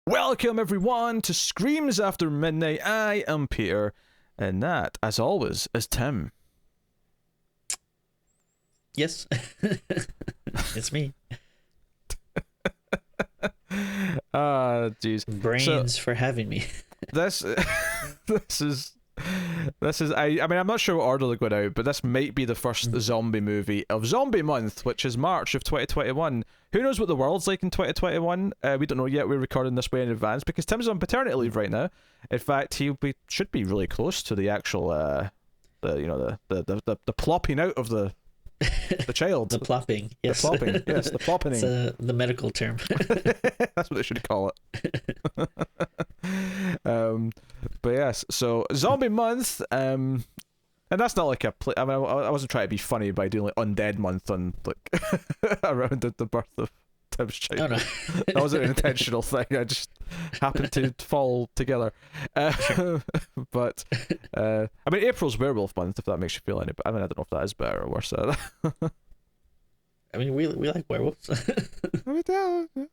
Welcome everyone to Screams After Midnight. I am Peter, and that, as always, is Tim. Yes, it's me. Jeez. Brains for having me. This is. I mean, I'm not sure what order they're going out, but this might be the first zombie movie of Zombie Month, which is March of 2021. Who knows what the world's like in 2021? We don't know yet. We're recording this way in advance because Tim's on paternity leave right now. In fact, should be really close to the actual, the plopping out of the child. The plopping, yes. The plopping, yes, the plopping. It's the medical term. That's what they should call it. But yes, so Zombie Month, and that's not like I mean, I wasn't trying to be funny by doing like Undead Month on like around the birth of Tim's child. Oh, no. That wasn't an intentional thing. I just happened to fall together. But I mean, April's Werewolf Month, if that makes you feel any. I mean, I don't know if that is better or worse. I mean, we like werewolves.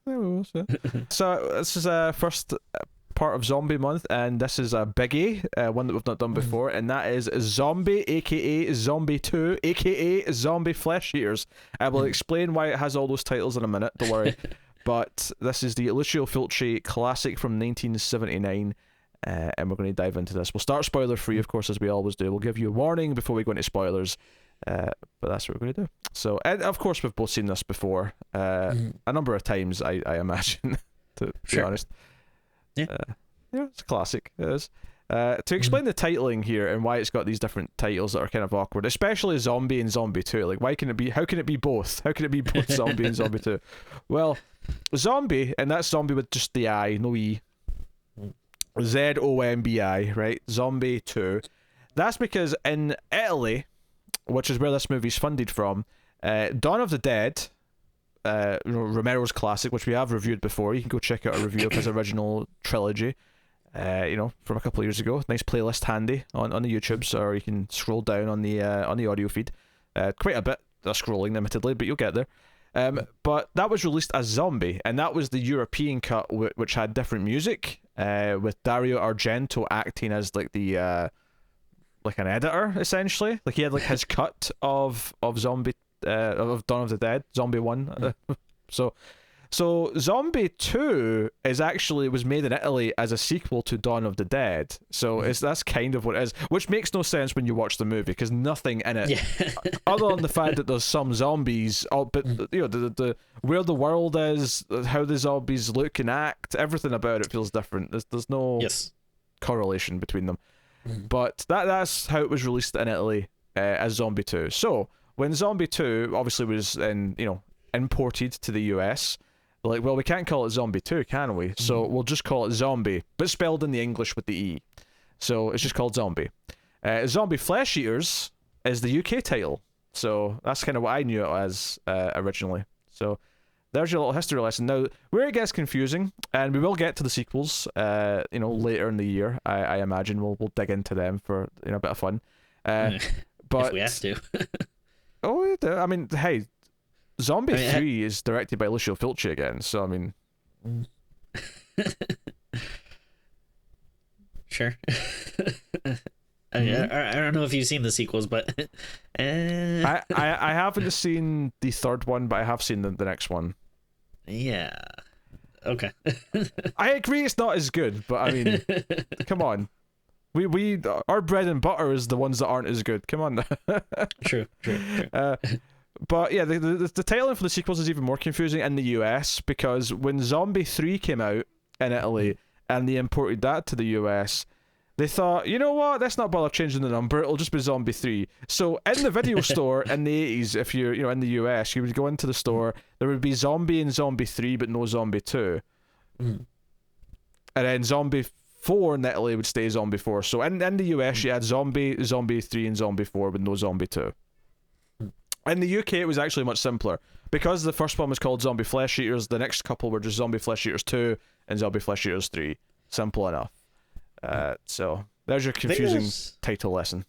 Werewolves. So this is first part of Zombie Month, and this is a biggie, one that we've not done before, and that is Zombie, aka Zombie 2, aka Zombie Flesh Eaters. I will explain why it has all those titles in a minute, don't worry. But this is the Lucio Fulci classic from 1979, and we're going to dive into this. We'll start spoiler free, of course, as we always do. We'll give you a warning before we go into spoilers, but that's what we're going to do. So, and of course, we've both seen this before a number of times, I imagine, to be honest. Yeah. It's a classic. It is. To explain the titling here and why it's got these different titles that are kind of awkward, especially Zombie and Zombie 2. Like, how can it be both? How can it be both Zombie and Zombie 2? Well, Zombie, and that's Zombie with just the I, no E. Zombi, right? Zombie 2. That's because in Italy, which is where this movie's funded from, Dawn of the Dead, Romero's classic, which we have reviewed before. You can go check out a review of his original trilogy, from a couple of years ago. Nice playlist handy on the YouTubes, or you can scroll down on the audio feed. Quite a bit of scrolling, admittedly, but you'll get there. But that was released as Zombie, and that was the European cut, which had different music, with Dario Argento acting as like the like an editor, essentially. Like he had like his cut of Zombie. Of Dawn of the Dead, Zombie 1. So Zombie 2 was made in Italy as a sequel to Dawn of the Dead. So that's kind of what it is, which makes no sense when you watch the movie, because nothing in it, other than the fact that there's some zombies, but the where the world is, how the zombies look and act, everything about it feels different. There's no correlation between them. But that's how it was released in Italy as Zombie 2. So when Zombie 2 obviously was imported to the US, they're like, well, we can't call it Zombie 2, can we? So we'll just call it Zombie, but spelled in the English with the E. So it's just called Zombie. Zombie Flesh Eaters is the UK title. So that's kind of what I knew it as originally. So there's your little history lesson. Now, where it gets confusing, and we will get to the sequels, later in the year, I imagine. We'll dig into them for a bit of fun. But if we have to. Oh, I mean, hey, Zombie 3 is directed by Lucio Fulci again, so I mean... Sure. I don't know if you've seen the sequels, but... I haven't seen the third one, but I have seen the next one. Yeah. Okay. I agree it's not as good, but I mean, come on. We our bread and butter is the ones that aren't as good. Come on. True. But yeah, the titling for the sequels is even more confusing in the US, because when Zombie 3 came out in Italy and they imported that to the US, they thought, you know what, let's not bother changing the number, it'll just be Zombie 3. So in the video store in the 80s, if you're in the US, you would go into the store, there would be Zombie and Zombie 3 but no Zombie 2. And then Zombie 4 in Italy would stay Zombie 4. So in the US you had Zombie 3 and Zombie 4 with no Zombie 2. In the UK it was actually much simpler. Because the first one was called Zombie Flesh Eaters, the next couple were just Zombie Flesh Eaters 2 and Zombie Flesh Eaters 3. Simple enough. So there's your confusing title lesson.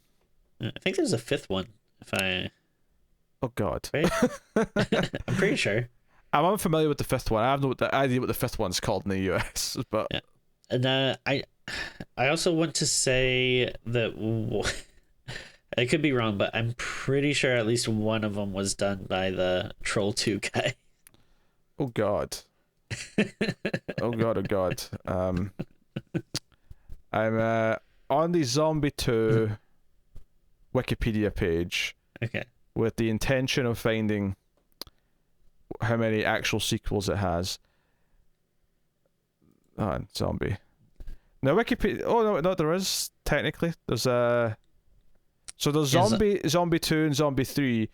I think there's a fifth one. Oh God. Right? I'm pretty sure. I'm unfamiliar with the fifth one. I have no idea what the fifth one's called in the US, but Yeah. And I also want to say that I could be wrong, but I'm pretty sure at least one of them was done by the Troll 2 guy. oh god, oh god, oh god. I'm on the Zombie 2 Wikipedia page Okay. with the intention of finding how many actual sequels it has. Oh, Zombie. Now Wikipedia. Oh no, there is technically. There's a. So there's Zombie 2 and Zombie 3,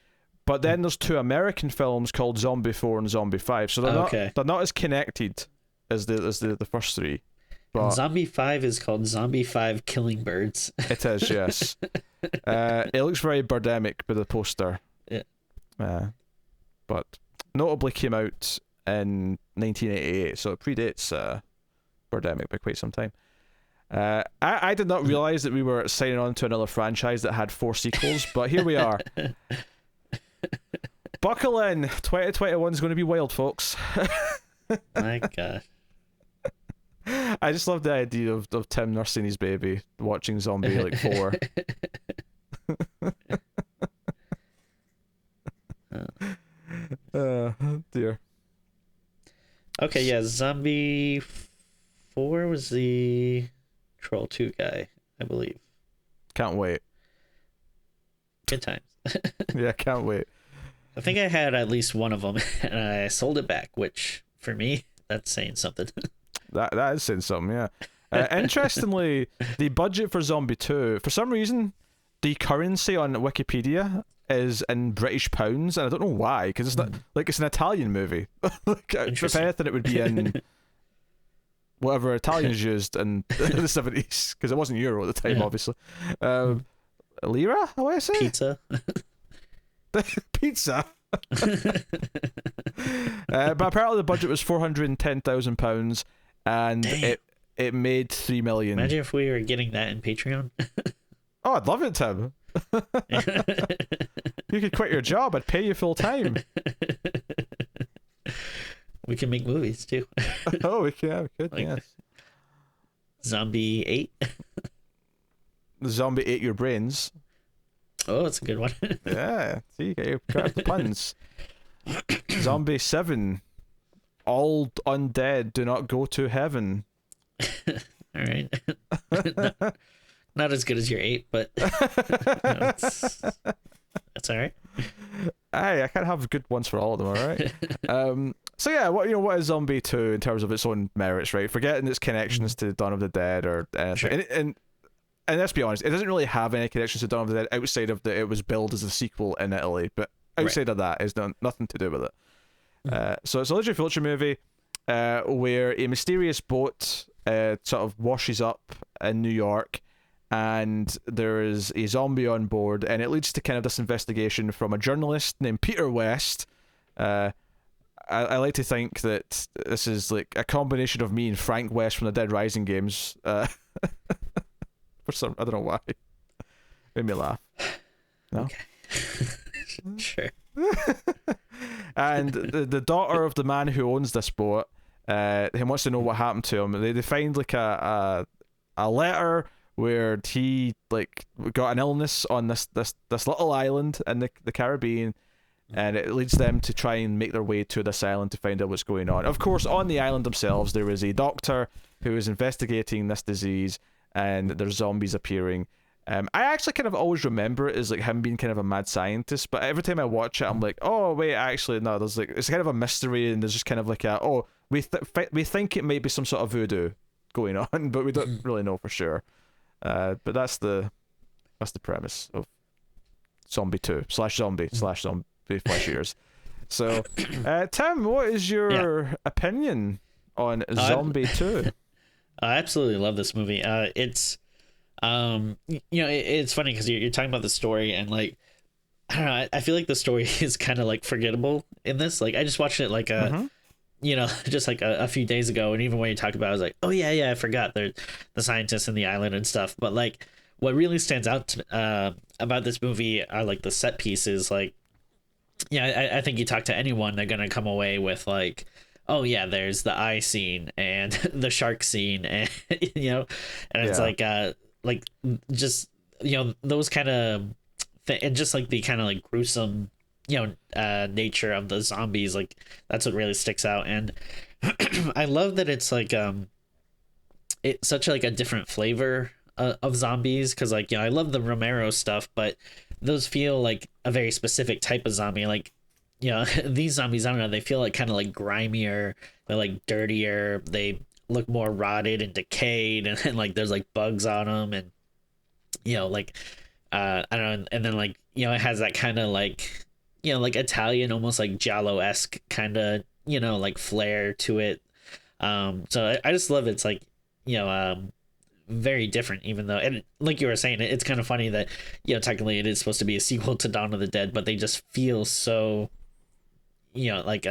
but then there's two American films called Zombie 4 and Zombie 5. So they're not as connected as the first three. But And Zombie 5 is called Zombie 5 Killing Birds. it is, yes. It looks very Birdemic with the poster. Yeah. But notably came out in 1988, so it predates Birdemic by quite some time. I did not realize that we were signing on to another franchise that had 4 sequels, but here we are. Buckle in. 2021 is going to be wild, folks. My God. I just love the idea of Tim nursing his baby, watching Zombie like 4. Dear. Okay, yeah, Zombie 4 was the Troll 2 guy, I believe. Can't wait. Good times. Yeah, can't wait. I think I had at least one of them, and I sold it back, which, for me, that's saying something. That is saying something, yeah. Interestingly, the budget for Zombie 2, for some reason, the currency on Wikipedia is in British pounds, and I don't know why, because it's not like it's an Italian movie. Like, if anything, it would be in whatever Italians used in the 70s, because it wasn't euro at the time, obviously. Lira, I want to say? Pizza. Pizza. But apparently the budget was £410,000, and Dang. it made 3 million. Imagine if we were getting that in Patreon. Oh, I'd love it, Tim. You could quit your job. I'd pay you full time. We can make movies too. Oh, we could, Like- yes. Zombie 8. The zombie ate your brains. Oh, that's a good one. Yeah, see, you got the puns. Zombie 7. All undead do not go to heaven. All right. Not as good as your 8, but that's all right. Hey, I can't have good ones for all of them, all right? So yeah, what is Zombie 2 in terms of its own merits, right? Forgetting its connections to Dawn of the Dead or anything. Sure. And let's be honest, it doesn't really have any connections to Dawn of the Dead outside of that it was billed as a sequel in Italy, but outside of that, it's nothing to do with it. So it's a Legend Future movie where a mysterious boat sort of washes up in New York, and there is a zombie on board, and it leads to kind of this investigation from a journalist named Peter West. I like to think that this is like a combination of me and Frank West from the Dead Rising games. For some, I don't know why. Made me laugh. No? Okay. Sure. And the daughter of the man who owns this boat, he wants to know what happened to him. They find like a letter where he like got an illness on this little island in the Caribbean, and it leads them to try and make their way to this island to find out what's going on. Of course, on the island themselves, there is a doctor who is investigating this disease, and there's zombies appearing. I actually kind of always remember it as like him being kind of a mad scientist, but every time I watch it, I'm like, oh wait, actually no, there's like it's kind of a mystery, and there's just kind of like we think it might be some sort of voodoo going on, but we don't really know for sure. But that's the premise of Zombie 2 /Zombie Flesh Eaters. So, Tim, what is your opinion on Zombie 2? I absolutely love this movie. It's it's funny because you're talking about the story, and like I don't know, I feel like the story is kind of like forgettable in this. Like I just watched it like just like a few days ago, and even when you talked about it, I was like, oh yeah, I forgot the scientists in the island and stuff. But like what really stands out about this movie are like the set pieces. Like yeah, I think you talk to anyone, they're gonna come away with like, oh yeah, there's the eye scene and the shark scene, and and it's Yeah. like just those kind of and just like the kind of like gruesome nature of the zombies, like that's what really sticks out. And I love that it's like it's such like a different flavor of zombies, because like I love the Romero stuff, but those feel like a very specific type of zombie. Like these zombies, I don't know, they feel like kind of like grimier, they're like dirtier, they look more rotted and decayed, and then like there's like bugs on them, and like I don't know, and then like it has that kind of like like Italian, almost like giallo-esque kind of like flair to it. So I just love it's like very different, even though, and like you were saying, it's kind of funny that technically it is supposed to be a sequel to Dawn of the Dead, but they just feel so like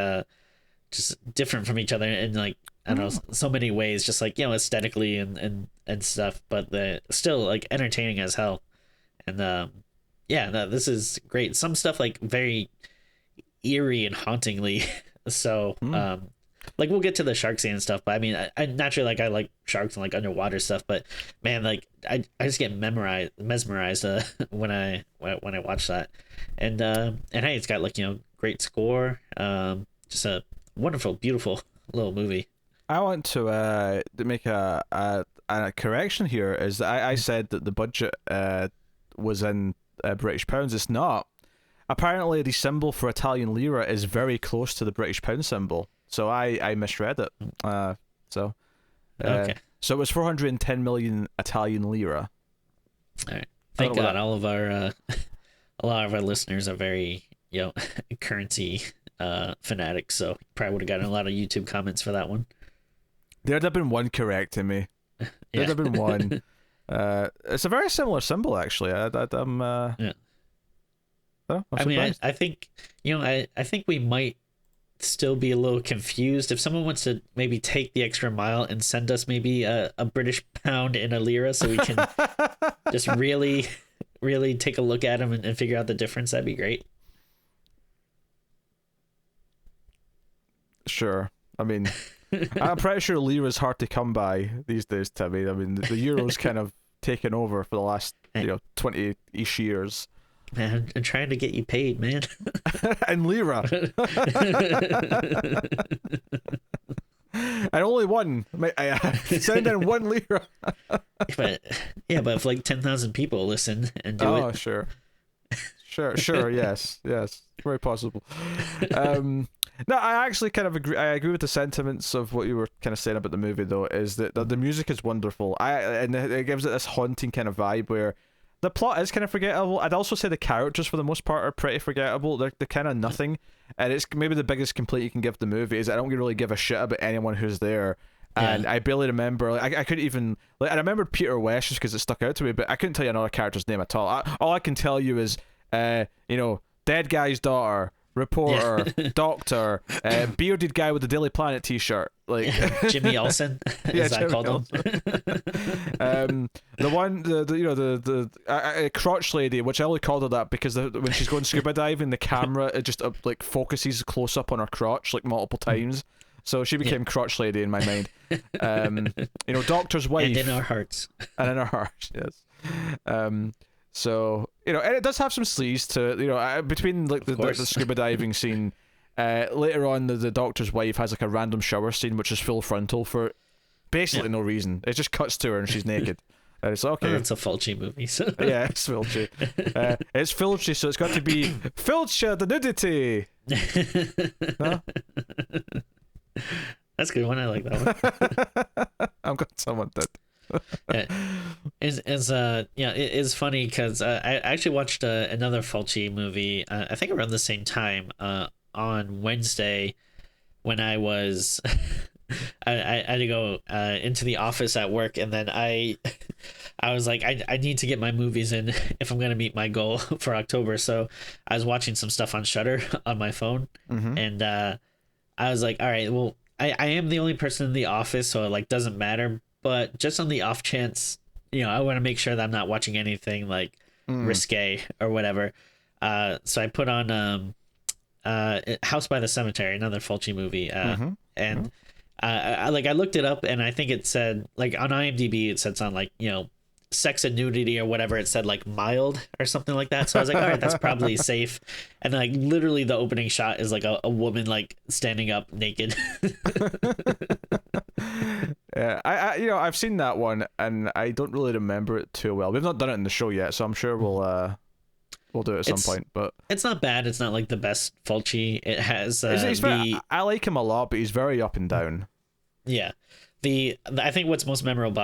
just different from each other, and like I don't know, so many ways, just like aesthetically and stuff, but the still like entertaining as hell. And yeah, no, this is great. Some stuff like very eerie and hauntingly so like we'll get to the shark scene and stuff, but I mean, I naturally, like I like sharks and like underwater stuff, but man, like I just get mesmerized when I watch that. And hey, it's got like great score, just a wonderful, beautiful little movie. I want to make a correction here. Is that I said that the budget was in British pounds. It's not. Apparently, the symbol for Italian lira is very close to the British pound symbol. So I misread it. Okay. So it was 410 million Italian lira. All right. Thank God, all of our a lot of our listeners are very currency fanatics. So probably would have gotten a lot of YouTube comments for that one. There'd have been one correcting me. There'd have been one. It's a very similar symbol, actually. Yeah. Oh, I mean, I think I think we might still be a little confused if someone wants to maybe take the extra mile and send us maybe a British pound and a lira, so we can just really take a look at them and figure out the difference. That'd be great. Sure. I mean, I'm pretty sure lira's hard to come by these days, Timmy. I mean, the euro's kind of taken over for the last 20-ish years. Man, I'm trying to get you paid, man. And lira. And only one. I send in 1 lira. but if like 10,000 people listen and do it. Oh, sure. Sure, yes. Very possible. No, I actually kind of agree. I agree with the sentiments of what you were kind of saying about the movie, though, is that the music is wonderful. And it gives it this haunting kind of vibe where the plot is kind of forgettable. I'd also say the characters, for the most part, are pretty forgettable. They're kind of nothing. And it's maybe the biggest complaint you can give the movie is I don't really give a shit about anyone who's there. And I barely remember. Like, I couldn't even. I remembered Peter West just because it stuck out to me, but I couldn't tell you another character's name at all. All I can tell you is, dead guy's daughter, reporter, doctor, bearded guy with the Daily Planet T-shirt, like Jimmy Olsen, as I called him. The one, the crotch lady, which I only called her that because when she's going scuba diving, the camera it just like focuses close up on her crotch like multiple times, so she became crotch lady in my mind. Doctor's wife, and in our hearts, yes. So and it does have some sleaze to it, between like the scuba diving scene. Later on, the doctor's wife has like a random shower scene which is full frontal for basically no reason. It just cuts to her and she's naked. And it's okay. It's a Fulci movie. So. Yeah, it's Fulci. It's Fulci, so it's got to be Fulci the nudity. No? That's a good one. I like that one. I'm glad someone did. It is funny because I actually watched another Fulci movie. I think around the same time on Wednesday when I was I had to go into the office at work, and then I was like I need to get my movies in if I'm gonna meet my goal for October. So I was watching some stuff on Shudder on my phone, and I was like, all right, well I am the only person in the office, so it like doesn't matter. But just on the off chance, I want to make sure that I'm not watching anything like risque or whatever. So I put on House by the Cemetery, another Fulci movie. Mm-hmm. And I looked it up, and I think it said, like, on IMDb it said something like, sex and nudity or whatever. It said like mild or something like that. So I was like, all right, that's probably safe. And like literally the opening shot is like a woman like standing up naked. Yeah, I've seen that one, and I don't really remember it too well. We've not done it in the show yet, so I'm sure we'll do it at some point. But it's not bad. It's not like the best Fulci. It has I like him a lot, but he's very up and down. Yeah. I think what's most memorable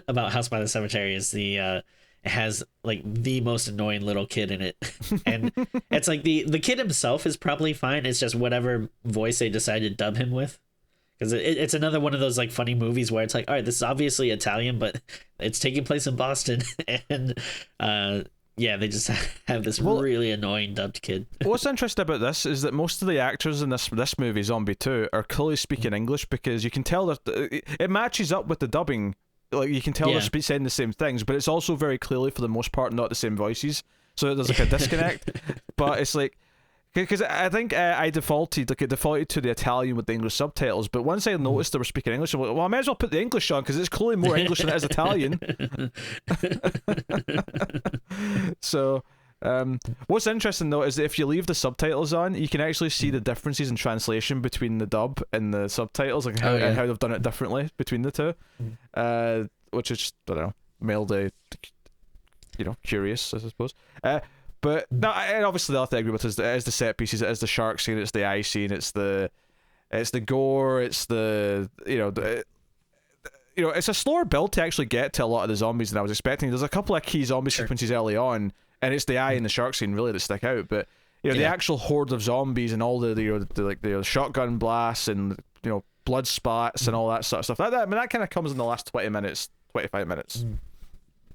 about House by the Cemetery is it has like the most annoying little kid in it. And it's like the kid himself is probably fine. It's just whatever voice they decide to dub him with. Because it's another one of those like funny movies where it's like, all right, this is obviously Italian, but it's taking place in Boston. And yeah, they just have this really annoying dubbed kid. What's interesting about this is that most of the actors in this movie, Zombie 2, are clearly speaking English, because you can tell that it matches up with the dubbing. Like, you can tell they're saying the same things, but it's also very clearly, for the most part, not the same voices. So there's like a disconnect. But it's like, because I think I defaulted to the Italian with the English subtitles, but once I noticed they were speaking English, I'm like, well, I might as well put the English on, because it's clearly more English than it is Italian. So, what's interesting though is that if you leave the subtitles on, you can actually see the differences in translation between the dub and the subtitles, like how they've done it differently between the two, which is just, I don't know, mildly, curious, I suppose. But no, and obviously the other thing I agree with is the set pieces, it is the shark scene, it's the eye scene, it's the gore, it's it's a slower build to actually get to a lot of the zombies than I was expecting. There's a couple of key zombie sequences early on, and it's the eye and the shark scene really that stick out. But the actual horde of zombies and all the shotgun blasts and blood spats and all that sort of stuff. That kind of comes in the last 20 minutes, 25 minutes,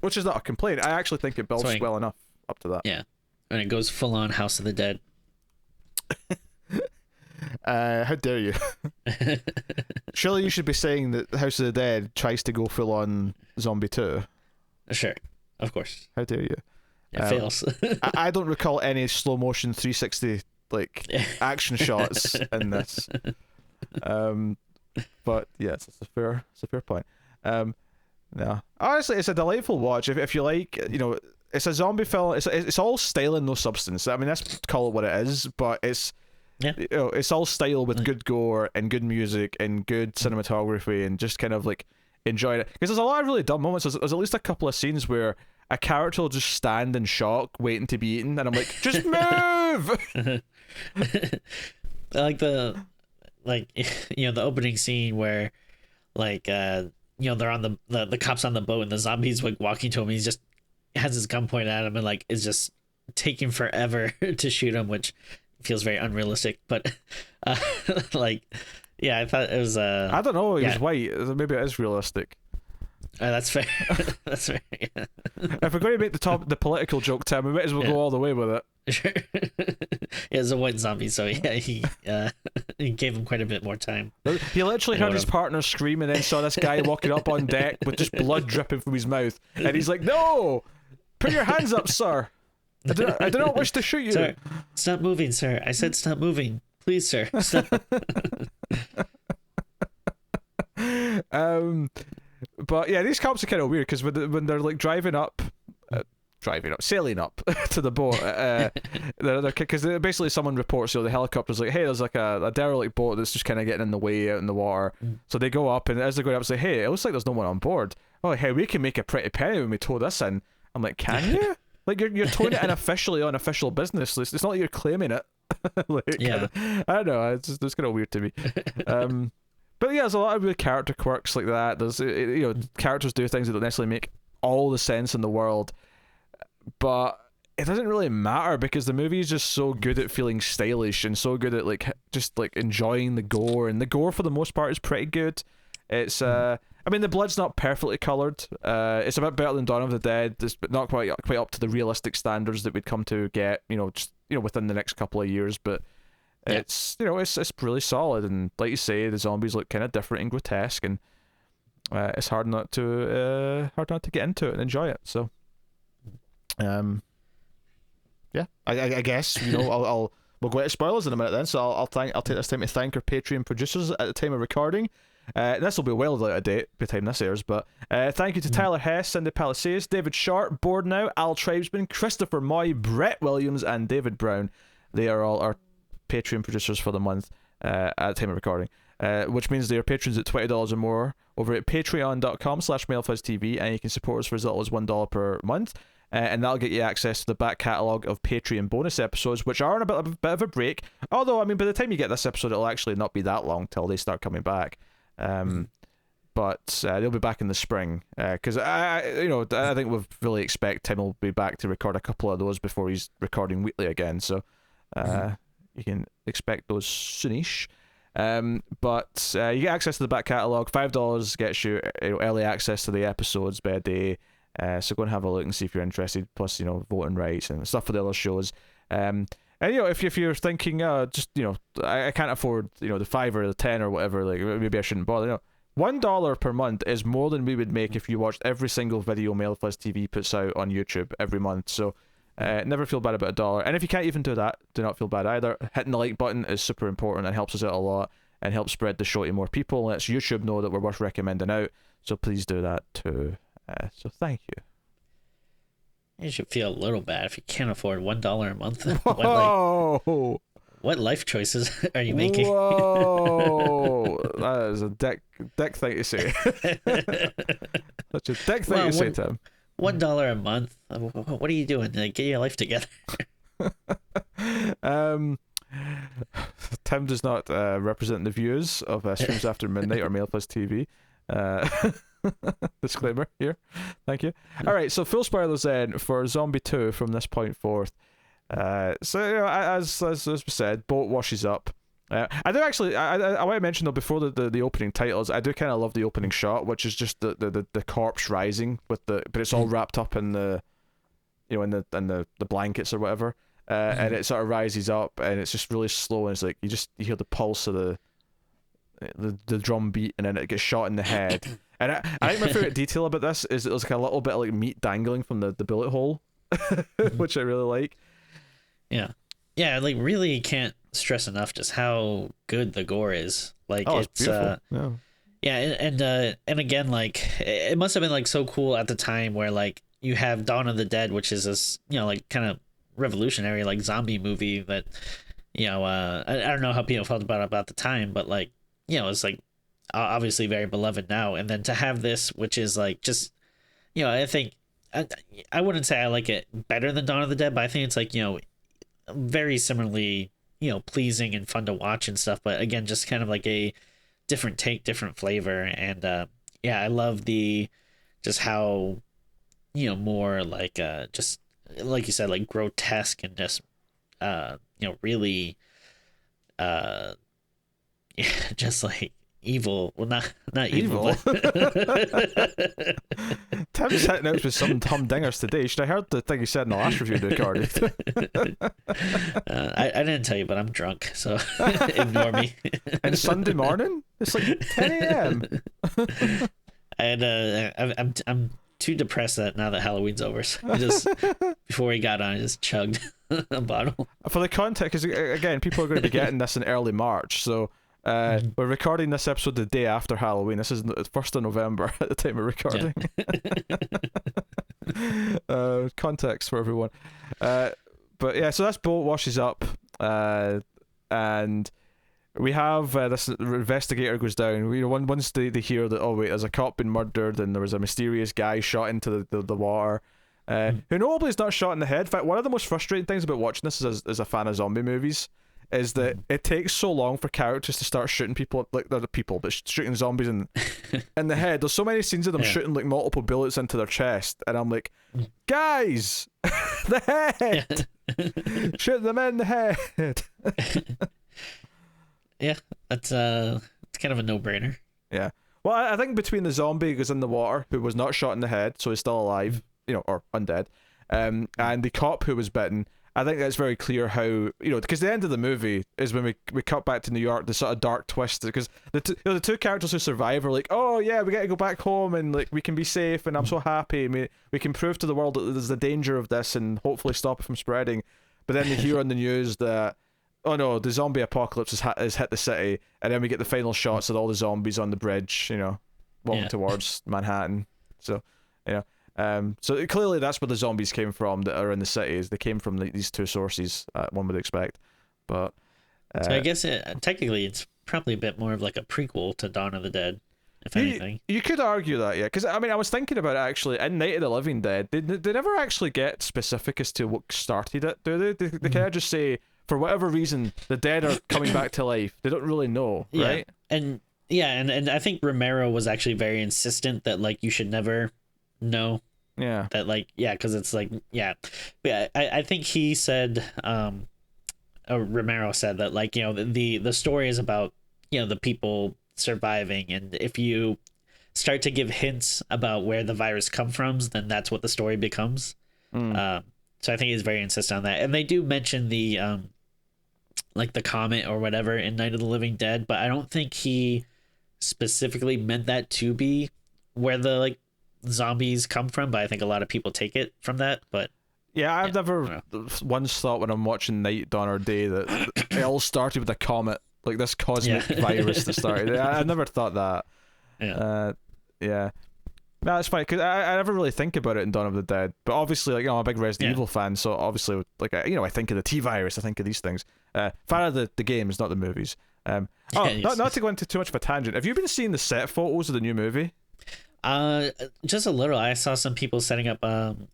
which is not a complaint. I actually think it builds well enough up to that. Yeah. And it goes full on House of the Dead. How dare you? Surely you should be saying that House of the Dead tries to go full on Zombie 2. Sure, of course. How dare you? It fails. I don't recall any slow motion 360 like action shots in this. But yes, it's a fair point. No, honestly, it's a delightful watch if you like. It's a zombie film. It's all style and no substance. I mean, let's call it what it is, but it's it's all style with good gore and good music and good cinematography and just kind of like enjoying it. Because there's a lot of really dumb moments. There's at least a couple of scenes where a character will just stand in shock, waiting to be eaten, and I'm like, just move. Like the opening scene where they're on the cops on the boat and the zombies like walking to him. He's just has his gun pointed at him and like is just taking forever to shoot him, which feels very unrealistic. But I thought it was I don't know, he was white, maybe it is realistic. That's fair. That's fair. Yeah. If we're going to make the political joke, Tim, we might as well go all the way with it. Sure. Yeah, it's a white zombie, so he gave him quite a bit more time. He literally heard his partner scream and then saw this guy walking up on deck with just blood dripping from his mouth, and he's like, "No, put your hands up, sir. I do not wish to shoot you." Sir, stop moving, sir. I said stop moving. Please, sir. Stop. But yeah, these cops are kind of weird because when they're like sailing up to the boat, because basically someone reports, the helicopter's like, hey, there's like a derelict boat that's just kind of getting in the way out in the water. So they go up, and as they're going up, say, hey, it looks like there's no one on board. Oh, hey, we can make a pretty penny when we tow this in. I'm like, can you? Like, you're towing it in officially on official business. It's not like you're claiming it. Like, yeah. I don't know. It's kind of weird to me. But yeah, there's a lot of weird character quirks like that. There's characters do things that don't necessarily make all the sense in the world, but it doesn't really matter because the movie is just so good at feeling stylish and so good at just enjoying the gore, and the gore for the most part is pretty good. It's I mean, the blood's not perfectly colored. It's a bit better than Dawn of the Dead. It's not quite up to the realistic standards that we'd come to get, within the next couple of years, but it's it's really solid, and like you say, the zombies look kind of different and grotesque, and it's hard not to get into it and enjoy it. So, yeah, I guess we'll go into spoilers in a minute then. So I'll take this time to thank our Patreon producers at the time of recording. This will be well out of date by the time this airs, but thank you to Tyler Hess, Cindy Palisades, David Sharp, Board Now, Al Tribesman, Christopher Moy, Brett Williams, and David Brown. They are all our Patreon producers for the month at the time of recording, which means they are patrons at $20 or more over at patreon.com/MailFuzzTV, and you can support us for as little as $1 per month. And that'll get you access to the back catalogue of Patreon bonus episodes, which are on a bit of a break. Although, I mean, by the time you get this episode, it'll actually not be that long till they start coming back. But they'll be back in the spring, because I think we really expect Tim will be back to record a couple of those before he's recording weekly again. So you can expect those soonish. But you get access to the back catalogue. $5 gets you early access to the episodes by a day. So go and have a look and see if you're interested. Plus, voting rights and stuff for the other shows. And if you're thinking, just I can't afford the $5 or the $10 or whatever, like maybe I shouldn't bother. $1 per month is more than we would make if you watched every single video MailFuzz TV puts out on YouTube every month. So never feel bad about $1. And if you can't even do that, do not feel bad either. Hitting the like button is super important and helps us out a lot and helps spread the show to more people. Lets YouTube know that we're worth recommending out. So please do that too. So thank you. You should feel a little bad if you can't afford $1 a month. Whoa! What life choices are you making? Whoa! That is a dick thing to say. Such a dick thing to say, Tim. $1 a month. What are you doing? Get your life together. Tim does not represent the views of Streams After Midnight or MailFuzz TV. Disclaimer here. Thank you. All right, so full spoilers then for Zombie 2 from this point forth. So as we said, boat washes up. I do actually. I want to mention though before the opening titles, I do kind of love the opening shot, which is just the corpse rising but it's all wrapped up in the in the blankets or whatever, and it sort of rises up and it's just really slow and it's like you hear the pulse of the drum beat and then it gets shot in the head. And I think my favorite detail about this is there's like a little bit of like meat dangling from the bullet hole, which I really like. Yeah, like really can't stress enough just how good the gore is. Like it's beautiful. and again, like it must have been like so cool at the time where like you have Dawn of the Dead, which is this like kind of revolutionary like zombie movie that I don't know how people felt about the time, but like it's like obviously very beloved now, and then to have this, which is like just I think I wouldn't say I like it better than Dawn of the Dead, but I think it's like very similarly pleasing and fun to watch and stuff, but again just kind of like a different take, different flavor. And I love the just how more like just like you said, like grotesque and just really just like evil. Well, not evil. Tim's hitting out with some humdingers today. Should I heard the thing you said in the last review recorded? I didn't tell you, but I'm drunk, so ignore me. And Sunday morning, it's like 10 a.m. And I'm too depressed that now that Halloween's over, so I just before he got on, I just chugged a bottle. For the context, because again, people are going to be getting this in early March, so. We're recording this episode the day after Halloween. This is the 1st of November at the time of recording. Yeah. Context for everyone. But yeah, so this boat washes up, and we have this investigator goes down. Once they hear that, oh wait, there's a cop been murdered and there was a mysterious guy shot into the water. Who notably is not shot in the head. In fact, one of the most frustrating things about watching this as a fan of zombie movies is that it takes so long for characters to start shooting people, like they're the people, but shooting zombies in the head. There's so many scenes of them shooting like multiple bullets into their chest, and I'm like, guys, the head, shoot them in the head. Yeah, it's kind of a no-brainer. Yeah. Well, I think between the zombie who was in the water, who was not shot in the head, so he's still alive, or undead, and the cop who was bitten, I think that's very clear how, because the end of the movie is when we cut back to New York, the sort of dark twist, because the two characters who survive are like, oh yeah, we get to go back home and like we can be safe and I'm so happy and we can prove to the world that there's the danger of this and hopefully stop it from spreading. But then they hear on the news that, oh no, the zombie apocalypse has hit the city, and then we get the final shots of all the zombies on the bridge, walking towards Manhattan. So, so clearly that's where the zombies came from that are in the cities. They came from these two sources, one would expect. But so I guess technically it's probably a bit more of like a prequel to Dawn of the Dead, if anything. You could argue that, yeah. Because, I mean, I was thinking about it, actually. In Night of the Living Dead, they never actually get specific as to what started it, do they? They kind of just say, for whatever reason, the dead are coming back to life. They don't really know, right? And I think Romero was actually very insistent that, like, you should never know. Yeah. That, like, because it's like, I think he said, Romero said that, like, the story is about, the people surviving, and if you start to give hints about where the virus come from, then that's what the story becomes. So I think he's very insistent on that. And they do mention the like the comet or whatever in Night of the Living Dead, but I don't think he specifically meant that to be where the like zombies come from, but I think a lot of people take it from that. But I've never once thought when I'm watching Night, Dawn or Day that it all started with a comet, like this cosmic virus that started. I never thought that. No, it's funny because I never really think about it in Dawn of the Dead, but obviously, like, I'm a big Resident Evil fan, so obviously, like, I think of the T-virus, I think of these things. Fan of the games, not the movies. Not to go into too much of a tangent. Have you been seeing the set photos of the new movie? Just a little. I saw some people setting up.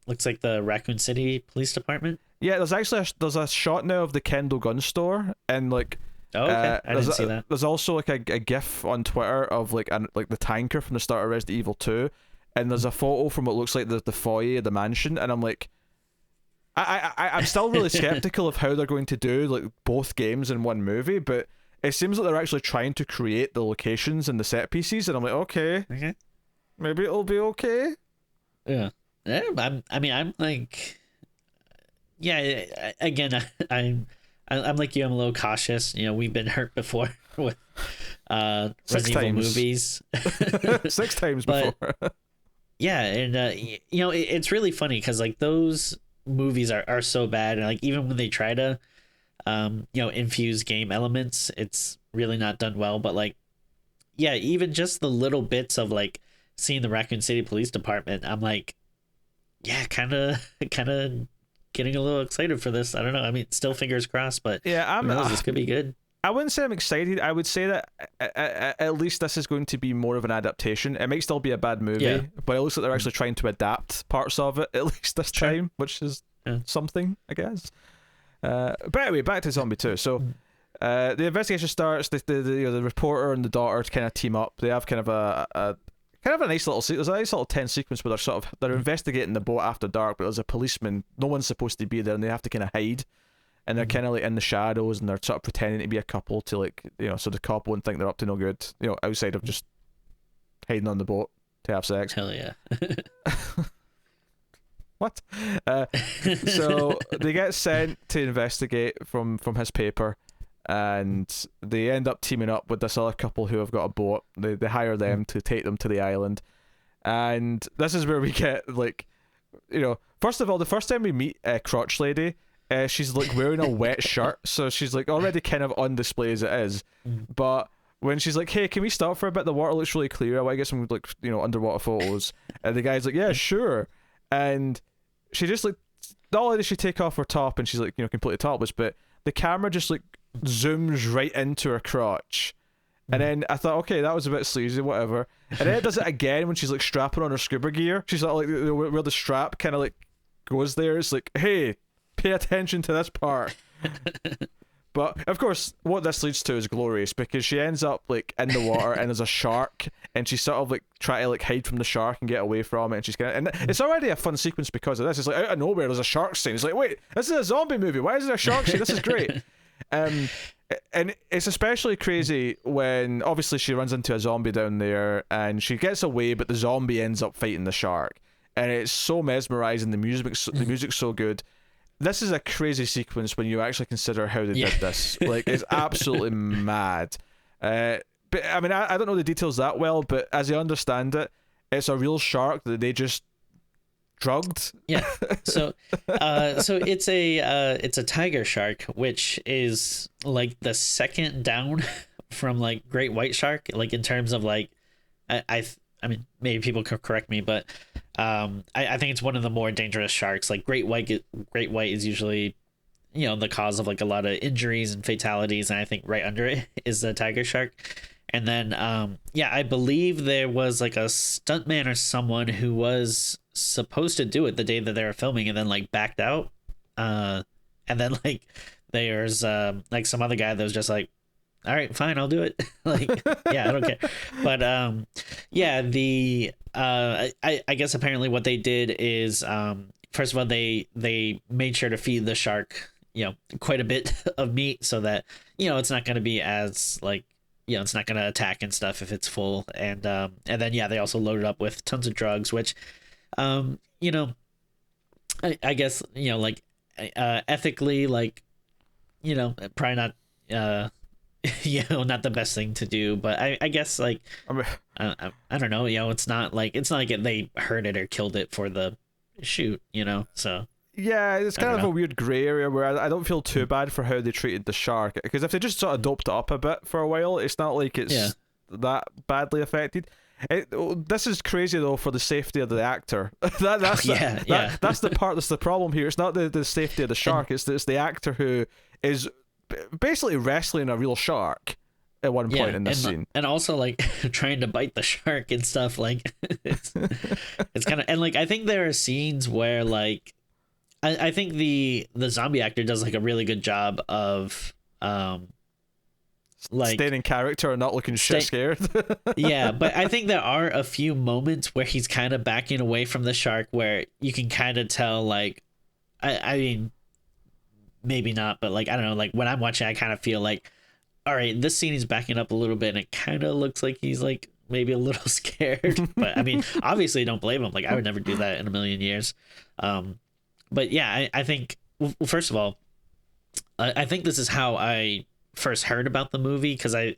Looks like the Raccoon City Police Department. Yeah, there's actually there's a shot now of the Kendall gun store, and like. Oh, okay. I didn't see that. There's also like a GIF on Twitter of like the tanker from the start of Resident Evil 2, and there's a photo from what looks like the foyer of the mansion, and I'm like, I'm still really skeptical of how they're going to do like both games in one movie, but it seems like they're actually trying to create the locations and the set pieces, and I'm like, okay, maybe it'll be okay. Yeah. I'm like, again, I'm like you. I'm a little cautious. We've been hurt before with Resident Evil movies. 6 times before. And it's really funny because like those movies are so bad, and like even when they try to infuse game elements, it's really not done well. But like, even just the little bits of like seeing the Raccoon City Police Department, I'm like, kind of getting a little excited for this. I don't know. I mean, still fingers crossed, but this could be good. I wouldn't say I'm excited. I would say that at least this is going to be more of an adaptation. It might still be a bad movie, but it looks like they're actually trying to adapt parts of it, at least this time, which is something, I guess. But anyway, back to Zombie 2. So the investigation starts. The reporter and the daughter kind of team up. They have kind of a nice little there's a nice little tense sequence where they're investigating the boat after dark, but there's a policeman. No one's supposed to be there, and they have to kind of hide. And they're kind of like in the shadows, and they're sort of pretending to be a couple to like, so the cop won't think they're up to no good, outside of just hiding on the boat to have sex. Hell yeah. What? So they get sent to investigate from his paper, and they end up teaming up with this other couple who have got a boat. They hire them to take them to the island, and this is where we get like, first of all, the first time we meet Crotch Lady. She's like wearing a wet shirt, so she's like already kind of on display as it is. But when she's like, "Hey, can we stop for a bit? The water looks really clear. I want to get some like underwater photos." And the guy's like, "Yeah, sure." And she just like, not only does she take off her top and she's like completely topless, but the camera just like zooms right into her crotch. And then I thought, okay, that was a bit sleazy, whatever. And then it does it again when she's like strapping on her scuba gear. She's like where the strap kind of like goes there. It's like, hey, pay attention to this part. But of course what this leads to is glorious, because she ends up like in the water and there's a shark, and she's sort of like trying to like hide from the shark and get away from it, and she's and it's already a fun sequence because of this. It's like out of nowhere there's a shark scene. It's like, wait, this is a zombie movie, why is there a shark scene? This is great. And it's especially crazy when obviously she runs into a zombie down there and she gets away, but the zombie ends up fighting the shark, and it's so mesmerizing. The music's so good. This is a crazy sequence when you actually consider how they did this. Like, it's absolutely mad. But I mean, I don't know the details that well, but as I understand it, it's a real shark that they just drugged. Yeah. So it's a tiger shark, which is like the second down from like great white shark, like in terms of like I mean maybe people could correct me, but I think it's one of the more dangerous sharks. Like great white is usually, you know, the cause of like a lot of injuries and fatalities, and I think right under it is the tiger shark. And then yeah, I believe there was like a stuntman or someone who was supposed to do it the day that they were filming and then like backed out. And then like there's like some other guy that was just like, all right, fine, I'll do it. Like, yeah, I don't care. But yeah, the I guess apparently what they did is first of all they made sure to feed the shark, you know, quite a bit of meat so that, you know, it's not going to be as like, you know, it's not going to attack and stuff if it's full. And then yeah, they also loaded up with tons of drugs, which you know, I guess, you know, like ethically, like, you know, probably not you know, not the best thing to do, but I guess like I mean, I don't know, you know, it's not like they hurt it or killed it for the shoot, you know, so yeah, it's kind of a weird grey area where I don't feel too bad for how they treated the shark, because if they just sort of doped it up a bit for a while, it's not like it's that badly affected. This is crazy though for the safety of the actor. That's the part that's the problem here. It's not the safety of the shark. It's the actor who is basically wrestling a real shark at one point in this scene, and also like trying to bite the shark and stuff. Like it's kind of, and like I think there are scenes where like I think the zombie actor does like a really good job of like staying in character and not looking shit scared. Yeah, but I think there are a few moments where he's kind of backing away from the shark where you can kind of tell like I mean maybe not, but like I don't know, like when I'm watching I kind of feel like, all right, this scene is backing up a little bit and it kind of looks like he's like maybe a little scared. But I mean obviously don't blame him, like I would never do that in a million years. But yeah, I think well, first of all I think this is how I first heard about the movie, because I,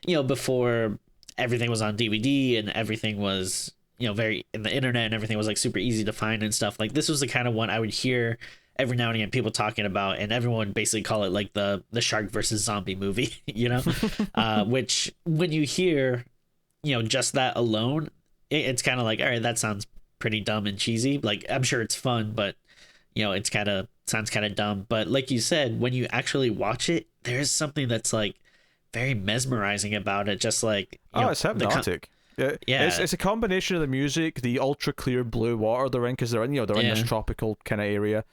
you know, before everything was on DVD and everything was, you know, very in the internet and everything was like super easy to find and stuff, like this was the kind of one I would hear every now and again people talking about, and everyone basically call it like the shark versus zombie movie, you know. Which when you hear, you know, just that alone, it's kind of like, all right, that sounds pretty dumb and cheesy. Like I'm sure it's fun, but you know, it's kind of sounds kind of dumb. But like you said, when you actually watch it, there's something that's like very mesmerizing about it. Just like, it's hypnotic. Yeah, it's a combination of the music, the ultra clear blue water they're in, because they're in, you know, they're in this tropical kind of area.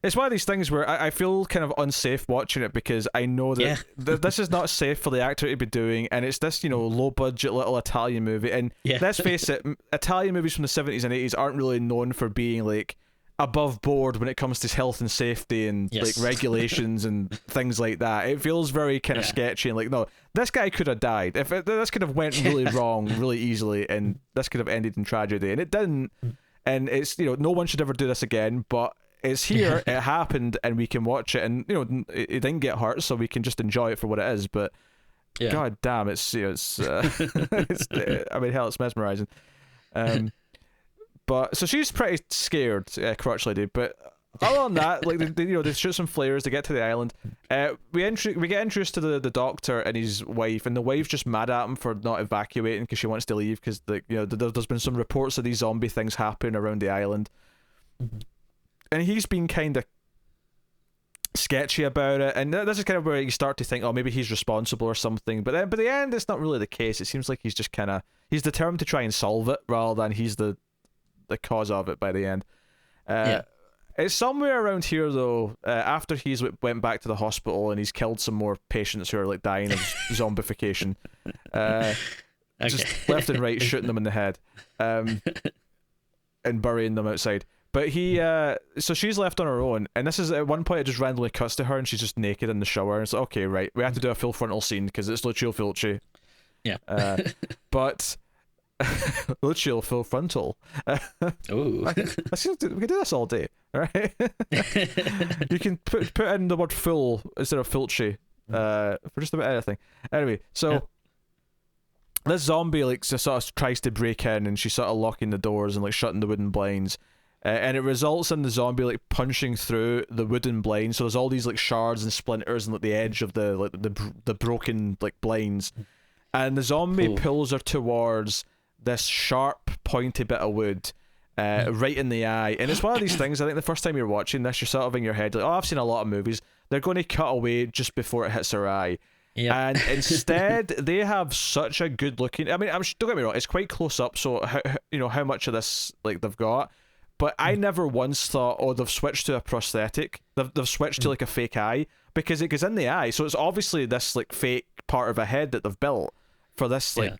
It's one of these things where I feel kind of unsafe watching it, because I know that this is not safe for the actor to be doing, and it's this, you know, low budget little Italian movie. And let's face it, Italian movies from the 70s and 80s aren't really known for being like above board when it comes to health and safety and like regulations and things like that. It feels very kind of sketchy and like, no, this guy could have died. If this could have went really wrong really easily, and this could have ended in tragedy, and it didn't. And it's, you know, no one should ever do this again, but it's here, it happened, and we can watch it, and, you know, it didn't get hurt, so we can just enjoy it for what it is. But god damn, it's, you know, it's I mean, hell, it's mesmerizing. But so she's pretty scared, crotch lady. But other than that, like you know, they shoot some flares. They get to the island. We get introduced to the doctor and his wife, and the wife's just mad at him for not evacuating because she wants to leave, because you know there's been some reports of these zombie things happening around the island, and he's been kind of sketchy about it. And this is kind of where you start to think, oh, maybe he's responsible or something. But then by the end, it's not really the case. It seems like he's just kind of determined to try and solve it rather than he's the cause of it by the end. It's somewhere around here though, after he's went back to the hospital and he's killed some more patients who are like dying of zombification, just left and right shooting them in the head, and burying them outside. But so she's left on her own, and this is at one point it just randomly cuts to her and she's just naked in the shower, and it's like, okay, right, we have to do a full frontal scene because it's Lucio Fulci. But Lucio full frontal. Ooh. We can do this all day, right? You can put in the word full instead of Fulci for just about anything. Anyway, so this zombie like sort of tries to break in, and she's sort of locking the doors and like shutting the wooden blinds. And it results in the zombie like punching through the wooden blinds. So there's all these like shards and splinters and like the edge of the broken like blinds, and the zombie pulls her towards this sharp, pointy bit of wood, right in the eye. And it's one of these things. I think the first time you're watching this, you're sort of in your head like, oh, I've seen a lot of movies. They're going to cut away just before it hits her eye. Yep. And instead, they have such a good looking. I mean, don't get me wrong, it's quite close up. So how much of this like they've got. But I never once thought, oh, they've switched to a prosthetic. They've switched to like a fake eye, because it goes in the eye. So it's obviously this like fake part of a head that they've built for this like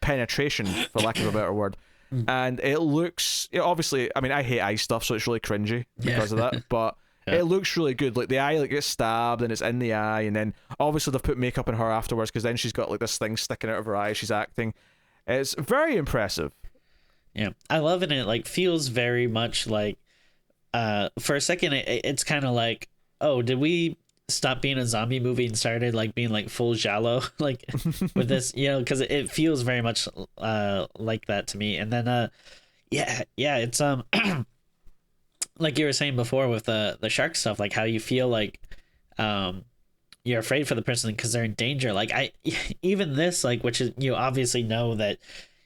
penetration, for lack of a better word. And it looks obviously. I mean, I hate eye stuff, so it's really cringy because of that. But it looks really good. Like the eye like gets stabbed and it's in the eye, and then obviously they've put makeup on her afterwards, because then she's got like this thing sticking out of her eye. She's acting. It's very impressive. Yeah, I love it. And it like feels very much like, for a second, it's kind of like, oh, did we stop being a zombie movie and started like being like full giallo like with this, because it feels very much like that to me. And then it's like you were saying before with the shark stuff, like how you feel like you're afraid for the person because they're in danger. Like even this, like, which is, obviously know that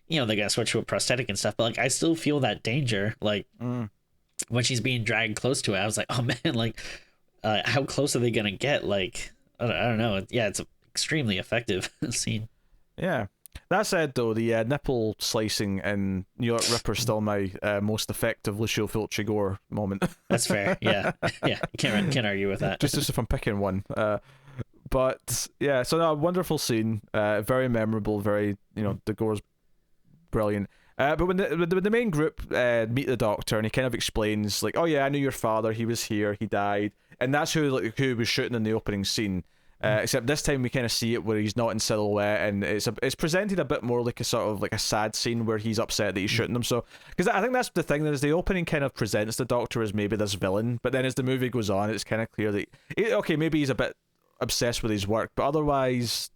they gotta switch to a prosthetic and stuff, but like I still feel that danger, like when she's being dragged close to it. I was like, oh man, like how close are they gonna get? Like I don't know. Yeah, it's an extremely effective scene. Yeah, that said though, the nipple slicing in New York Ripper still my most effective Lucio Fulci gore moment. That's fair. Yeah, you can't argue with that. just if I'm picking one. But yeah, so no, wonderful scene, very memorable, very the gore's brilliant. But when the main group meet the doctor, and he kind of explains like, oh yeah, I knew your father, he was here, he died, and that's who was shooting in the opening scene. Except this time we kind of see it where he's not in silhouette, and it's presented a bit more like a sort of like a sad scene where he's upset that he's shooting them. So because I think that's the thing, that is the opening kind of presents the doctor as maybe this villain, but then as the movie goes on, it's kind of clear that okay, maybe he's a bit obsessed with his work, but otherwise,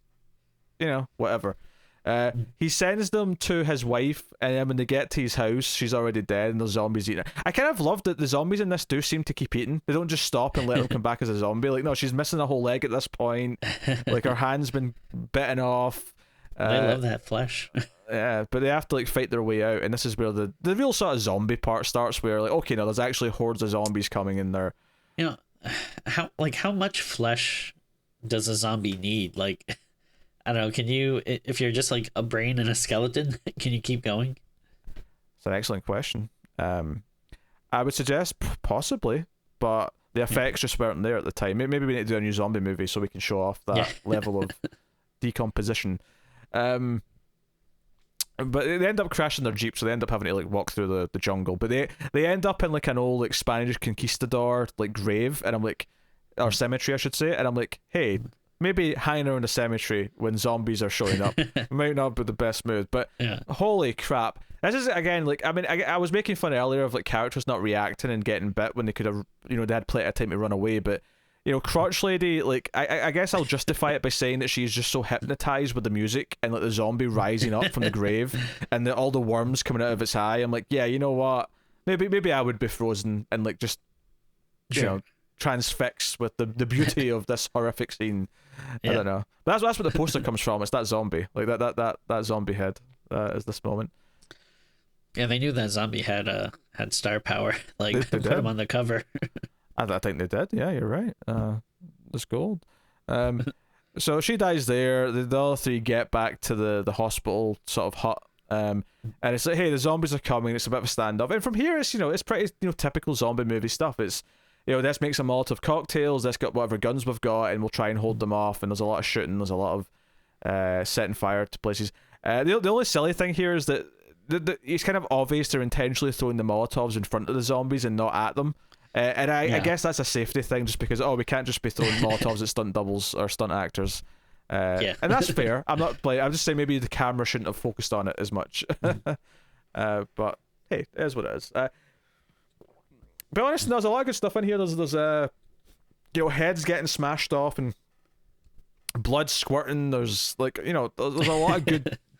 whatever. He sends them to his wife, and then when they get to his house, she's already dead and the zombies eating her. I kind of love that the zombies in this do seem to keep eating. They don't just stop and let him come back as a zombie. Like, no, she's missing a whole leg at this point. Like, her hand's been bitten off. I love that flesh. Yeah, but they have to like fight their way out, and this is where the real sort of zombie part starts, where like, okay, now there's actually hordes of zombies coming in there. How much flesh does a zombie need? Like, I don't know, can you, if you're just like a brain and a skeleton, can you keep going? It's an excellent question. I would suggest possibly, but the effects just weren't there at the time. Maybe we need to do a new zombie movie so we can show off that level of decomposition. But they end up crashing their jeep, so they end up having to like walk through the jungle. But they end up in like an old like Spanish conquistador like grave, and I'm like, or cemetery I should say, and I'm like, hey, maybe hanging around a cemetery when zombies are showing up might not be the best move, but holy crap. This is, again, like, I mean, I was making fun earlier of, like, characters not reacting and getting bit when they could have, they had plenty of time to run away, but, Crotch Lady, like, I guess I'll justify it by saying that she's just so hypnotized with the music and, like, the zombie rising up from the grave and all the worms coming out of its eye. I'm like, yeah, you know what? Maybe I would be frozen and, like, just, transfixed with the beauty of this horrific scene. I don't know. But that's what the poster comes from. It's that zombie. Like that zombie head is this moment. Yeah, they knew that zombie had star power. Like they put him on the cover. I think they did. Yeah, you're right. It's gold. So she dies there. The other three get back to the hospital sort of hut. And it's like, hey, the zombies are coming. It's a bit of a standoff. And from here, it's it's pretty typical zombie movie stuff. It's let's make some Molotov cocktails, let's get whatever guns we've got, and we'll try and hold them off, and there's a lot of shooting, there's a lot of setting fire to places. The only silly thing here is that it's kind of obvious they're intentionally throwing the Molotovs in front of the zombies and not at them. And I guess that's a safety thing, just because, we can't just be throwing Molotovs at stunt doubles or stunt actors. And that's fair. I'm just saying maybe the camera shouldn't have focused on it as much. But hey, it is what it is. Be honest, there's a lot of good stuff in here. There's heads getting smashed off and blood squirting. There's like there's a lot of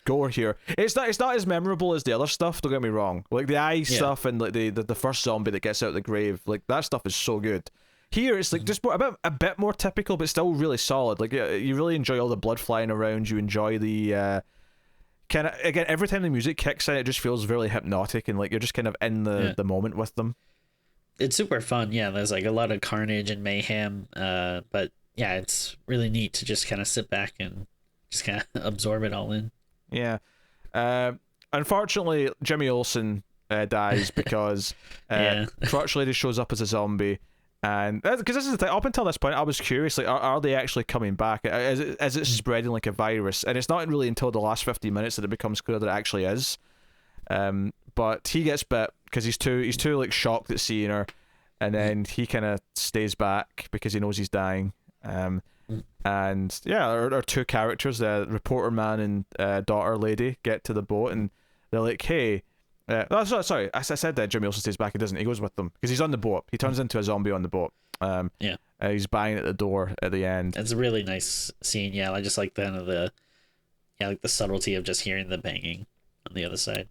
gore here. It's not as memorable as the other stuff. Don't get me wrong. Like the eye stuff and like the first zombie that gets out of the grave. Like that stuff is so good. Here it's like just a bit more typical, but still really solid. Like you really enjoy all the blood flying around. You enjoy the kind of, again, every time the music kicks in, it just feels really hypnotic, and like you're just kind of in the moment with them. It's super fun. Yeah, there's like a lot of carnage and mayhem. But yeah, it's really neat to just kind of sit back and just kind of absorb it all in. Yeah. Unfortunately, Jimmy Olsen dies because Crotch Lady shows up as a zombie. And because this is the thing, up until this point, I was curious, like, are they actually coming back? Is it spreading like a virus? And it's not really until the last 50 minutes that it becomes clear that it actually is. But he gets bit because he's too like shocked at seeing her, and then he kind of stays back because he knows he's dying. And yeah, our two characters, the reporter man and daughter lady, get to the boat, and they're like, "Hey." Sorry, I said that Jimmy Olsen stays back. He doesn't. He goes with them because he's on the boat. He turns into a zombie on the boat. He's banging at the door at the end. It's a really nice scene. Yeah, I just like the subtlety of just hearing the banging on the other side.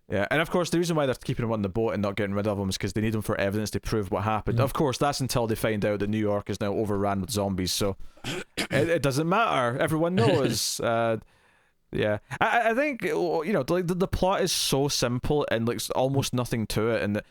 Yeah, and of course the reason why they're keeping him on the boat and not getting rid of him is because they need him for evidence to prove what happened. Of course, that's until they find out that New York is now overrun with zombies. So it doesn't matter. Everyone knows. Yeah, I think, you know, like the plot is so simple and like almost nothing to it, and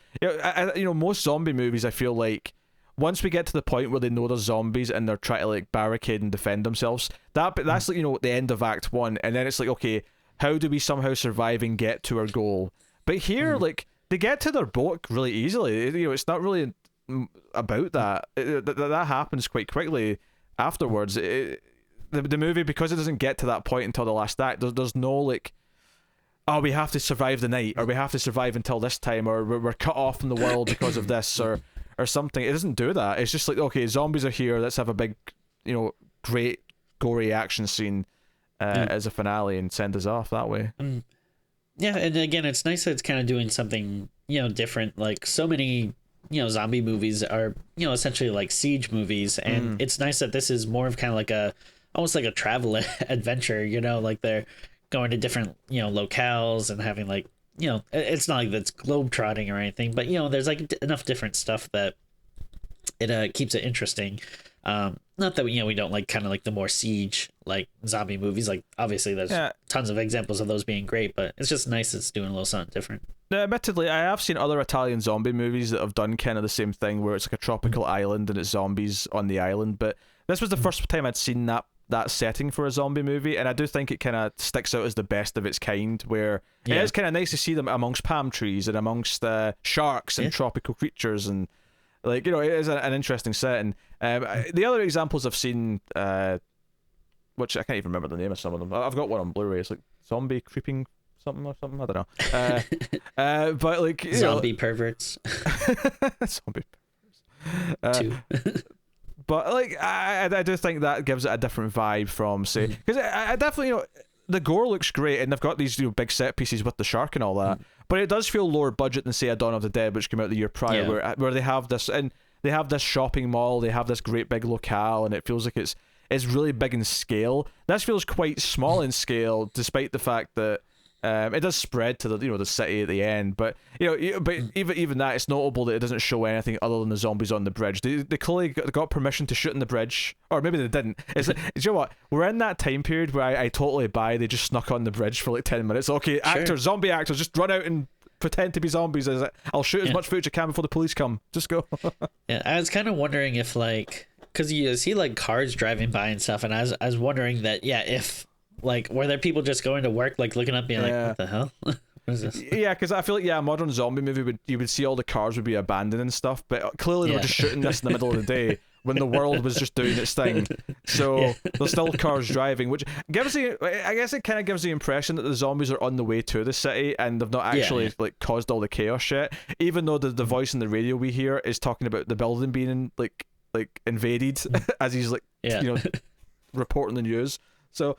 most zombie movies, I feel like once we get to the point where they know there's zombies and they're trying to like barricade and defend themselves, that's like, you know, the end of Act 1, and then it's like, okay, how do we somehow survive and get to our goal? But here, like, they get to their boat really easily. You know, it's not really about that. That happens quite quickly afterwards. The movie, because it doesn't get to that point until the last act, there's no like, oh, we have to survive the night, or we have to survive until this time, or we're cut off from the world because of this, or something. It doesn't do that. It's just like, okay, zombies are here, let's have a big, you know, great gory action scene as a finale and send us off that way. Yeah, and again, it's nice that it's kind of doing something, you know, different. Like so many, you know, zombie movies are, you know, essentially like siege movies, and it's nice that this is more of kind of like almost like a travel adventure, you know, like they're going to different, you know, locales and having like, you know, it's not like that's globetrotting or anything, but, you know, there's like enough different stuff that it keeps it interesting. Not that we don't like kind of like the more siege like zombie movies. Like obviously there's tons of examples of those being great, but it's just nice it's doing a little something different. Now, admittedly, I have seen other Italian zombie movies that have done kind of the same thing, where it's like a tropical island and it's zombies on the island, but this was the first time I'd seen that setting for a zombie movie, and I do think it kind of sticks out as the best of its kind, where it is kind of nice to see them amongst palm trees and amongst sharks and tropical creatures, and like, you know, it is an interesting setting. The other examples I've seen, which I can't even remember the name of some of them. I've got one on Blu-ray. It's like Zombie Creeping something or something. I don't know. But like, Zombie Perverts. Zombie Perverts. Two. But like, I do think that gives it a different vibe from, say, because I definitely, you know, the gore looks great, and they've got these, you know, big set pieces with the shark and all that, but it does feel lower budget than, say, a Dawn of the Dead, which came out the year prior, where they have this, and they have this shopping mall, they have this great big locale, and it feels like it's really big in scale. This feels quite small in scale, despite the fact that it does spread to the, you know, the city at the end, but even that, it's notable that it doesn't show anything other than the zombies on the bridge. They clearly got permission to shoot in the bridge, or maybe they didn't. It's like, do you know what? We're in that time period where I totally buy they just snuck on the bridge for like 10 minutes. Okay, sure. Zombie actors, just run out and pretend to be zombies. I'll shoot as much footage I can before the police come. Just go. Yeah, I was kind of wondering if, like, because you see like cars driving by and stuff, and I was wondering that, if like, were there people just going to work, like looking up being like, what the hell? What is this? Yeah, because I feel like, a modern zombie movie you would see all the cars would be abandoned and stuff, but clearly they were just shooting this in the middle of the day when the world was just doing its thing. So there's still cars driving, which gives I guess it kind of gives the impression that the zombies are on the way to the city and they've not actually like caused all the chaos yet, even though the voice in the radio we hear is talking about the building being like invaded as he's like, you know, reporting the news. So,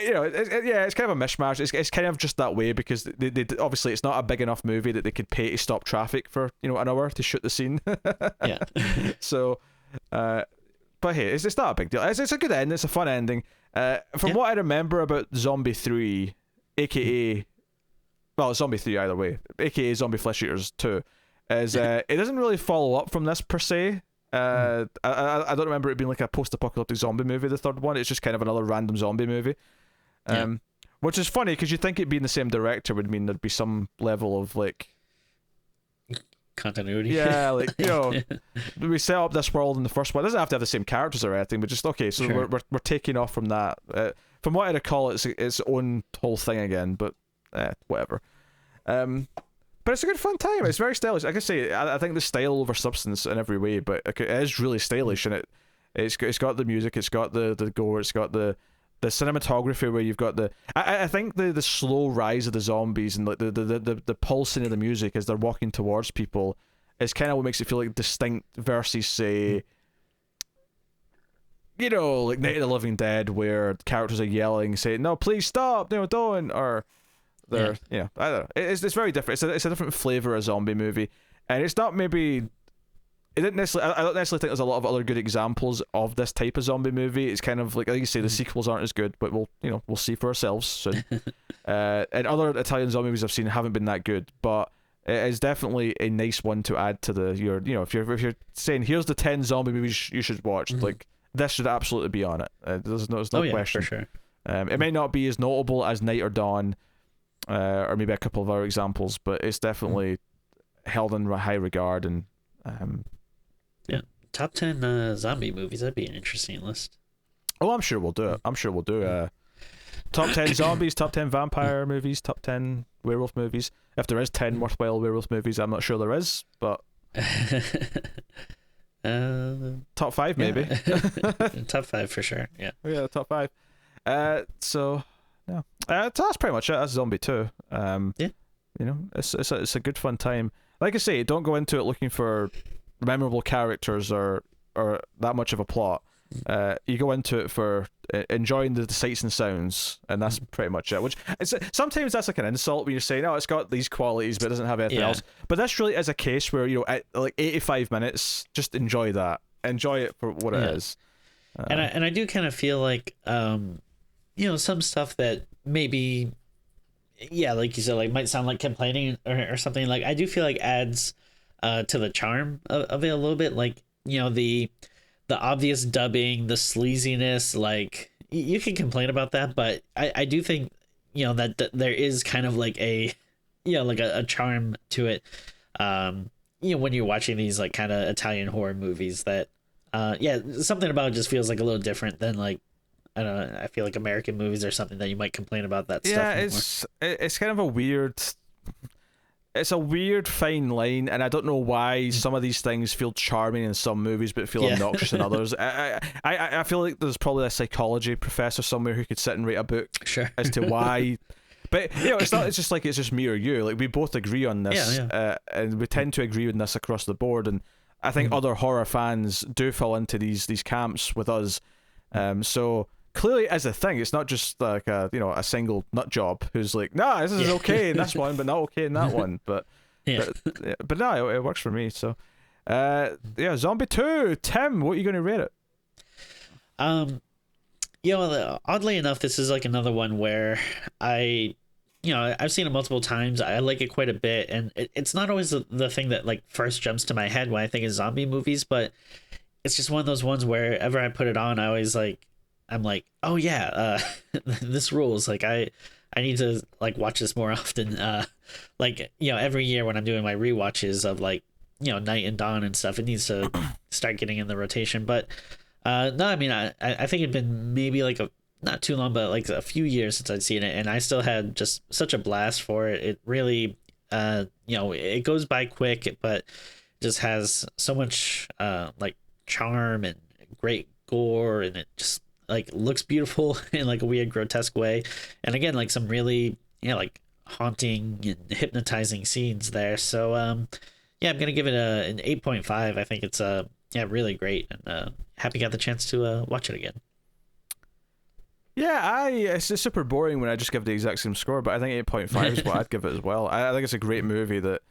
you know, it's kind of a mishmash. It's kind of just that way because they obviously it's not a big enough movie that they could pay to stop traffic for, you know, an hour to shoot the scene. So, but hey, it's not a big deal. It's a good end. It's a fun ending. From what I remember about Zombie 3, aka, well, Zombie 3 either way, aka Zombie Flesh Eaters 2, is it doesn't really follow up from this per se. I don't remember it being like a post-apocalyptic zombie movie, the third one. It's just kind of another random zombie movie. Which is funny because you'd think it being the same director would mean there'd be some level of like continuity. Yeah, like, you know, we set up this world in the first one. It doesn't have to have the same characters or anything, but just okay. So Sure. we're taking off from that. From what I recall, it's its own whole thing again. But whatever. But it's a good fun time. It's very stylish. Like I say, I think the style over substance in every way, but it is really stylish, and it's got the music, it's got the gore, it's got the cinematography where you've got I think the slow rise of the zombies and like the pulsing of the music as they're walking towards people is kind of what makes it feel like distinct versus say, you know, like Night of the Living Dead where characters are yelling saying no please stop, no don't, or they're you know, I don't know, it's very different. It's a different flavor of zombie movie, and it's not maybe. I don't necessarily think there's a lot of other good examples of this type of zombie movie. It's kind of like you say, the sequels aren't as good, but we'll see for ourselves soon. And other Italian zombie movies I've seen haven't been that good, but it is definitely a nice one to add to if you're saying here's the 10 zombie movies you should watch, like this should absolutely be on it. There's no question. For sure. It may not be as notable as Night or Dawn, or maybe a couple of other examples, but it's definitely held in high regard. And top 10 zombie movies. That'd be an interesting list. Oh, I'm sure we'll do it. Top 10 zombies, top 10 vampire movies, top 10 werewolf movies. If there is 10 worthwhile werewolf movies, I'm not sure there is, but top 5 maybe. Top 5 for sure. Yeah. Yeah, top 5. So that's pretty much it. That's Zombie 2. You know, it's a good fun time. Like I say, don't go into it looking for memorable characters or that much of a plot. You go into it for enjoying the sights and sounds, and that's pretty much it. Which sometimes that's like an insult when you're saying, "Oh, it's got these qualities, but it doesn't have anything else." But this really is a case where at like 85 minutes, just enjoy that, enjoy it for what it is. And I do kind of feel like some stuff that maybe like you said, like might sound like complaining or something. Like I do feel like adds to the charm of it a little bit, like the obvious dubbing, the sleaziness. Like you can complain about that, but I do think that there is kind of like a charm to it. When you're watching these like kind of Italian horror movies, that something about it just feels like a little different than like, I don't know, I feel like American movies or something that you might complain about that stuff. Yeah, it's kind of a weird. It's a weird fine line, and I don't know why some of these things feel charming in some movies but feel obnoxious in others. I feel like there's probably a psychology professor somewhere who could sit and write a book as to why. But it's not. It's just me or you. Like we both agree on this, and we tend to agree on this across the board. And I think other horror fans do fall into these camps with us. So. Clearly, as a thing, it's not just like a single nut job who's like, nah, this is okay in this one, but not okay in that one. But no, it works for me. So, Zombie 2. Tim, what are you going to rate it? Oddly enough, this is like another one where I've seen it multiple times. I like it quite a bit, and it's not always the thing that like first jumps to my head when I think of zombie movies, but it's just one of those ones where whenever I put it on, I'm like, oh yeah, this rules. Like I need to like watch this more often. Every year when I'm doing my rewatches of like, Night and Dawn and stuff, it needs to start getting in the rotation. But no, I mean, I think it'd been maybe like not too long, but like a few years since I'd seen it, and I still had just such a blast for it. It really, it goes by quick, but just has so much like charm and great gore, and it just like looks beautiful in like a weird grotesque way, and again like some really like haunting and hypnotizing scenes there. So I'm gonna give it an 8.5. I think it's really great, and happy got the chance to watch it again. It's just super boring when I just give the exact same score, but I think 8.5 is what I'd give it as well. I think it's a great movie that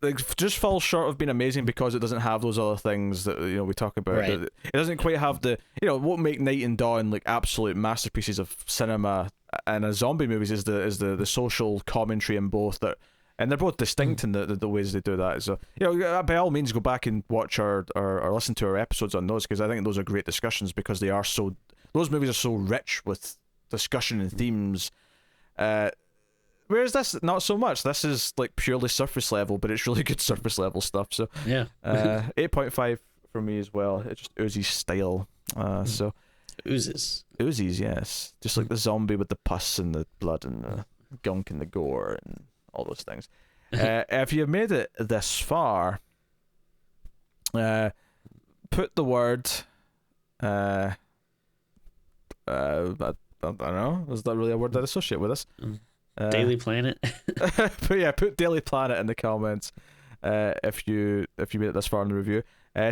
like just falls short of being amazing because it doesn't have those other things that we talk about. Right. It doesn't quite have the what make Night and Dawn like absolute masterpieces of cinema and a zombie movies is the social commentary in both that, and they're both distinct in the ways they do that. So by all means go back and watch or listen to our episodes on those, because I think those are great discussions because those movies are so rich with discussion and themes. Whereas this, not so much. This is like purely surface level, but it's really good surface level stuff. So yeah, 8.5 for me as well. It just oozes style. So oozes, yes, just like the zombie with the pus and the blood and the gunk and the gore and all those things. If you've made it this far, put the word. I don't know. Is that really a word that I associate with this? Daily Planet. Put Daily Planet in the comments if you made it this far in the review.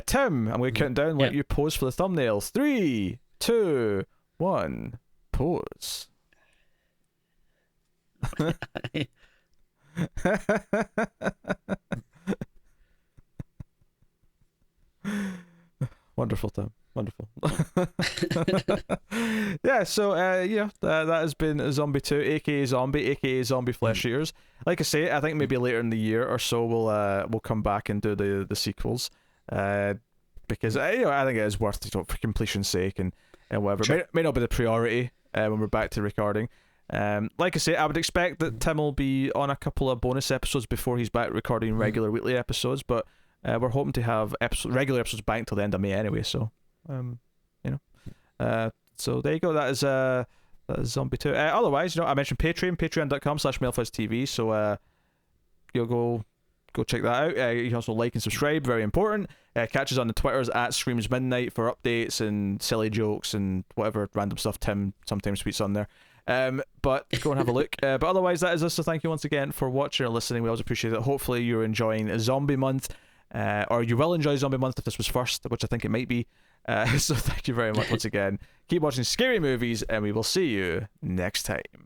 Tim, I'm going to count down. Let you pose for the thumbnails. 3, 2, 1, pose. Wonderful, Tim. Wonderful. Yeah, so that has been Zombie 2, aka Zombie, aka Zombie Flesh Eaters. Like I say, I think maybe later in the year or so we'll come back and do the sequels, because I think it is worth it for completion's sake and whatever. Sure. May not be the priority when we're back to recording. Like I say, I would expect that Tim will be on a couple of bonus episodes before he's back recording regular weekly episodes, but we're hoping to have regular episodes back until the end of May anyway, so so there you go. That is Zombie 2. Otherwise, I mentioned patreon.com/mailfuzztv, so you'll go check that out. You can also like and subscribe, very important. Catch us on the Twitters at Screams Midnight for updates and silly jokes and whatever random stuff Tim sometimes tweets on there. But go and have a look. But otherwise, that is us, so thank you once again for watching or listening. We always appreciate it. Hopefully you're enjoying Zombie Month, or you will enjoy Zombie Month if this was first, which I think it might be. So thank you very much once again. Keep watching scary movies, and we will see you next time.